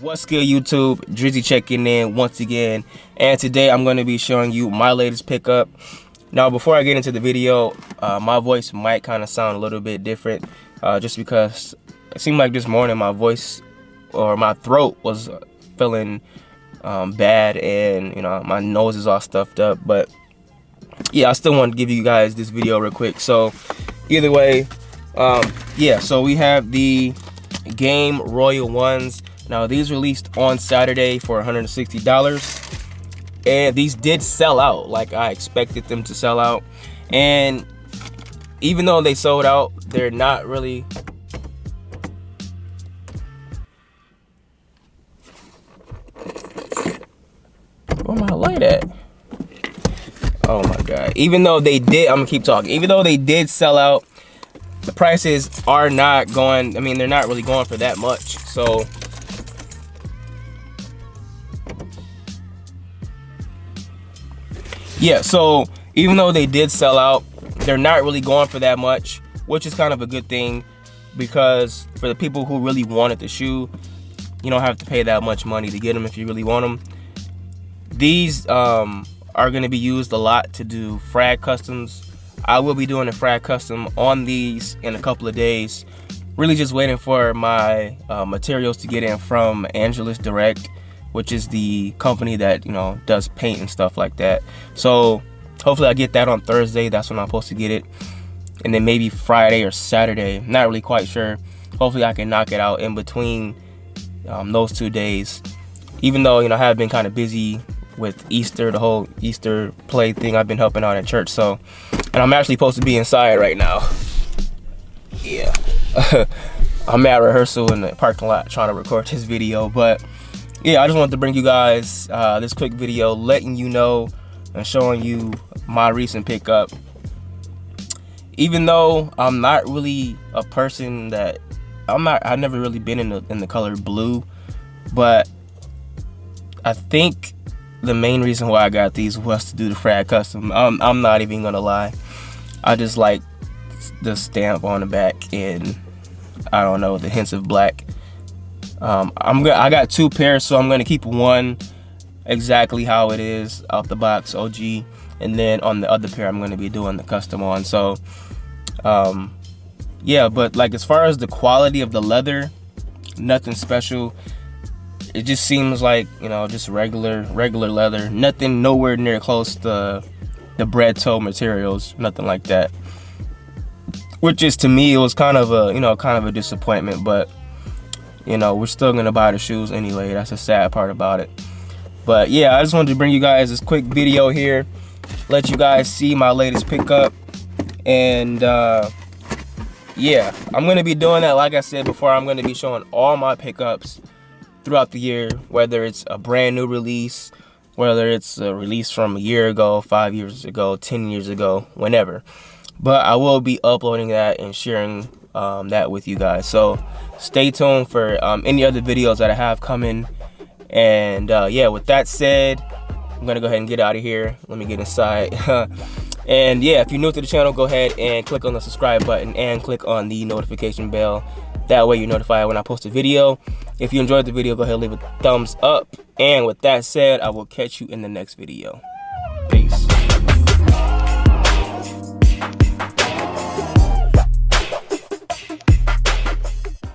What's good, YouTube? Drizzy checking in once again, and today I'm going to be showing you my latest pickup. Now, before I get into the video, my voice might kind of sound a little bit different, just because it seemed like this morning my voice or my throat was feeling bad, and my nose is all stuffed up. But yeah, I still want to give you guys this video real quick. So either way, yeah, so we have the Game Royal ones. Now, these released on Saturday for $160, and these did sell out like I expected them to sell out. And even though they sold out, they're not really where my light at? Oh my god. Even though they did, I'm gonna keep talking. Even though they did sell out, the prices are not going, they're not really going for that much. So yeah, so even though they did sell out, they're not really going for that much, which is kind of a good thing, because for the people who really wanted the shoe, you don't have to pay that much money to get them if you really want them. These are going to be used a lot to do frag customs. I will be doing a frag custom on these in a couple of days. Really just waiting for my materials to get in from Angelus Direct, which is the company that does paint and stuff like that. So hopefully I get that on Thursday. That's when I'm supposed to get it, and then maybe Friday or Saturday, not really quite sure. Hopefully I can knock it out in between those 2 days, even though I have been kind of busy with Easter, the whole Easter play thing. I've been helping out at church, so, and I'm actually supposed to be inside right now. Yeah. I'm at rehearsal in the parking lot trying to record this video. But yeah, I just wanted to bring you guys this quick video letting you know and showing you my recent pickup. Even though I'm not really a person that I've never really been in the color blue, but I think the main reason why I got these was to do the frag custom. I'm not even gonna lie, I just like the stamp on the back, and I don't know, the hints of black. I got 2 pairs, so I'm gonna keep one exactly how it is out the box, OG, and then on the other pair I'm gonna be doing the custom on. So yeah, but like as far as the quality of the leather, nothing special. It just seems like just regular leather. Nothing, nowhere near close to the bread toe materials, nothing like that. Which is, to me, it was kind of a disappointment. But we're still gonna buy the shoes anyway. That's the sad part about it. But yeah, I just wanted to bring you guys this quick video here, let you guys see my latest pickup. And yeah, I'm gonna be doing that. Like I said before, I'm gonna be showing all my pickups throughout the year, whether it's a brand new release, whether it's a release from a year ago, 5 years ago, 10 years ago, whenever. But I will be uploading that and sharing that with you guys. So stay tuned for any other videos that I have coming. And yeah, with that said, I'm gonna go ahead and get out of here. Let me get inside. And yeah, if you're new to the channel, go ahead and click on the subscribe button and click on the notification bell. That way you're notified when I post a video. If you enjoyed the video, go ahead and leave a thumbs up. And with that said, I will catch you in the next video.